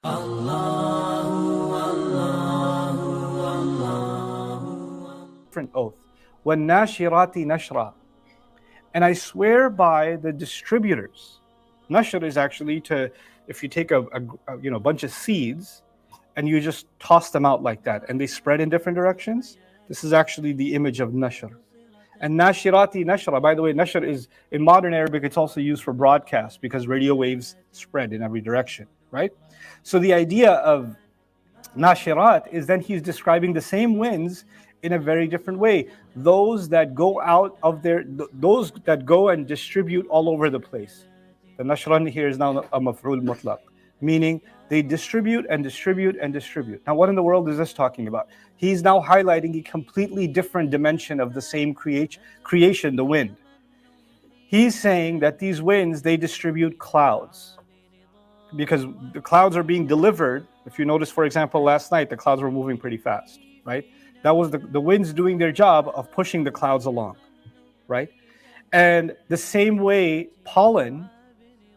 Different oath. وَالنَّاشِرَاتِ نَشْرًا. And I swear by the distributors. Nashr is actually to, if you take a bunch of seeds and you just toss them out like that and they spread in different directions, this is actually the image of nashr. And nashirati nashra, by the way, nashr is, in modern Arabic, it's also used for broadcast because radio waves spread in every direction, right? So the idea of nashirat is then he's describing the same winds in a very different way. Those that go out of those that go and distribute all over the place. The nashran here is now a maf'ul mutlaq, meaning they distribute and distribute and distribute. Now, what in the world is this talking about? He's now highlighting a completely different dimension of the same creation, the wind. He's saying that these winds, they distribute clouds, because the clouds are being delivered. If you notice, for example, last night, the clouds were moving pretty fast, right? That was the winds doing their job of pushing the clouds along, right? And the same way pollen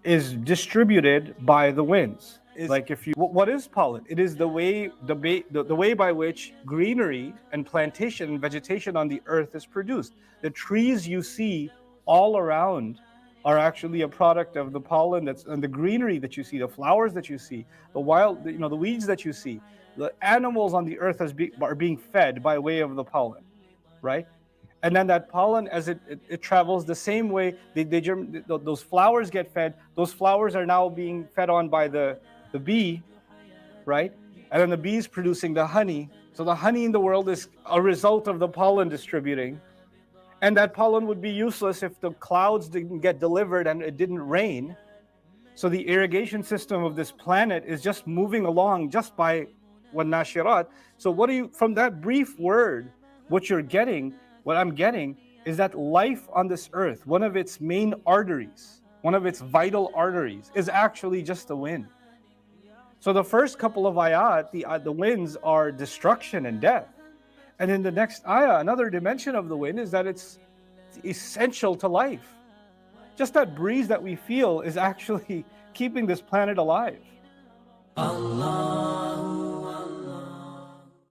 is distributed by the winds. Like what is pollen? It is the way by which greenery and plantation and vegetation on the earth is produced. The trees you see all around are actually a product of the pollen and the greenery that you see, the flowers that you see, the weeds that you see. The animals on the earth are being fed by way of the pollen, right? And then that pollen, as it travels the same way, those flowers get fed. Those flowers are now being fed on by the bee, right? And then the bee is producing the honey. So the honey in the world is a result of the pollen distributing. And that pollen would be useless if the clouds didn't get delivered and it didn't rain. So the irrigation system of this planet is just moving along just by وَالنَّاشِرَاتِ. So from that brief word, what I'm getting is that life on this earth, one of its main arteries, one of its vital arteries, is actually just the wind. So the first couple of ayat, the winds are destruction and death. And in the next ayah, another dimension of the wind is that it's essential to life. Just that breeze that we feel is actually keeping this planet alive. Allah.